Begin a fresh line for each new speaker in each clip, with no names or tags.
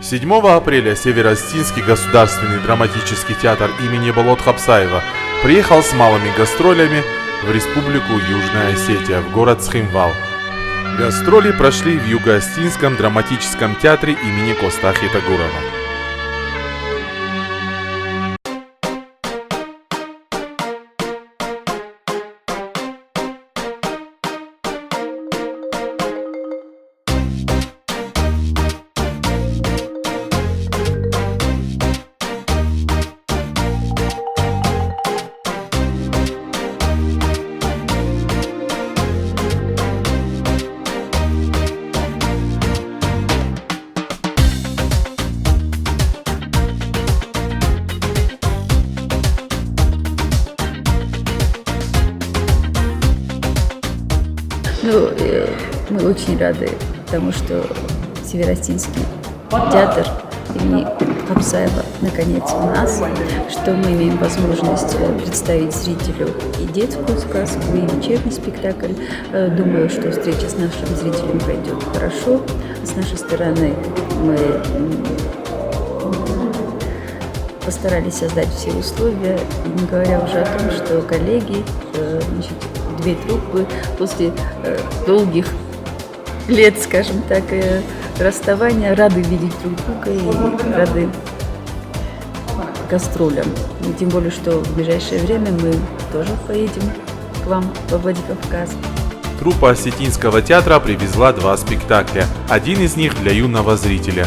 7 апреля Северо-Осетинский государственный драматический театр имени Болот Хабсаева приехал с малыми гастролями в Республику Южная Осетия, в город Схимвал. Гастроли прошли в Юго-Осетинском драматическом театре имени Костахи Тагурова.
Мы очень рады тому, что Северо-Осетинский театр имени Хабсаева наконец у нас, что мы имеем возможность представить зрителю и детскую сказку, и вечерний спектакль. Думаю, что встреча с нашим зрителем пройдет хорошо. С нашей стороны мы постарались создать все условия, не говоря уже о том, что коллеги, две труппы после долгих лет, скажем так, расставания рады видеть друг друга и рады гастролям. И тем более, что в ближайшее время мы тоже поедем к вам во Владикавказ.
Труппа Осетинского театра привезла 2 спектакля, один из них для юного зрителя.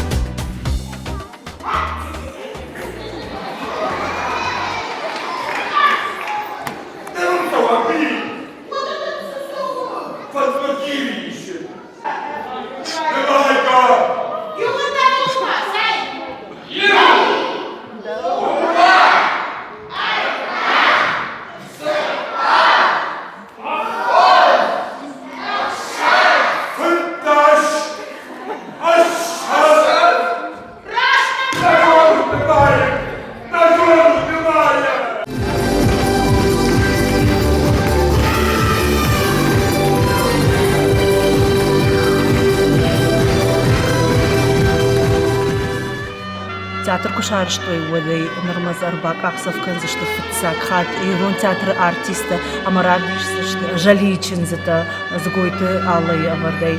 Театр Кушар, что его нормазар бакаксов канза, что фитсак хат и театр артиста амарадиш, что жаличин зато загойты аллы авардай.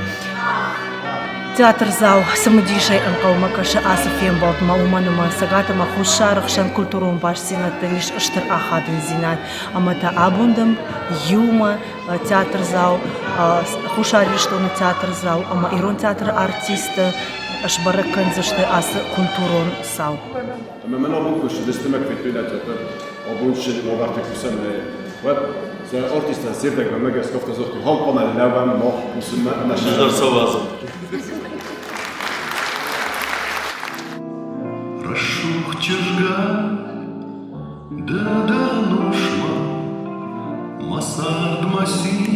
Театр зал самодишай анкаумакаша асафем бот мауманама сагата махушарах шан культурум башсина таниш штар ахадин зинат амата абундам юма театр зал хушари что на театр зал ама ирон театр артиста Ашбаракан зашты асы культурон сау.
Maintenant beaucoup je destemmek في البلاد أبونش موضوعك كسمة وات زي أرتيست زيرتك بمجا سكفت زوجك هون قمنا للأول ما مسمى
نشدر سوا رشوخ تشجع دا نوشما مسار دمسي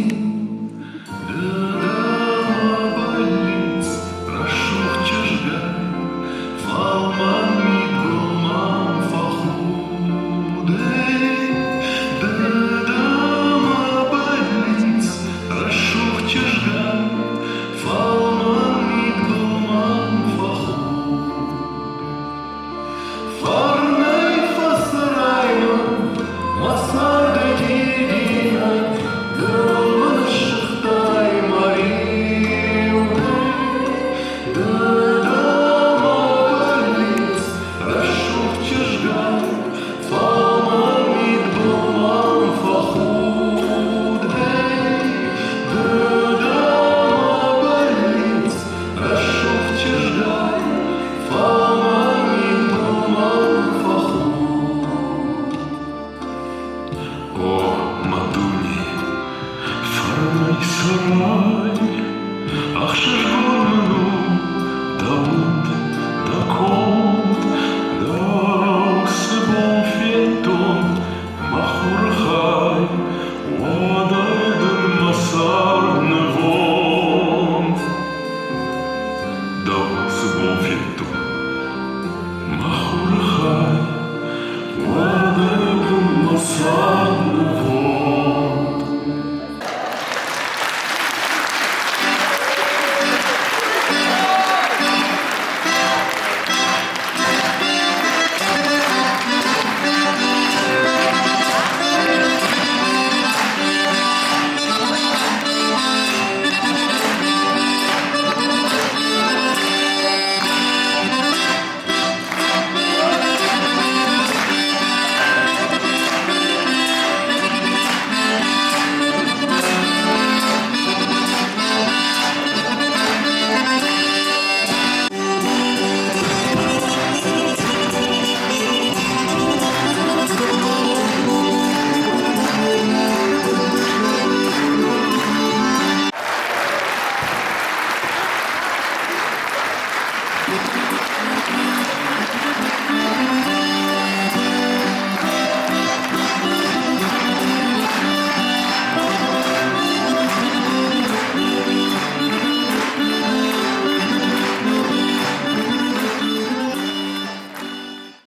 Mahur Chai, Wada Gun Masar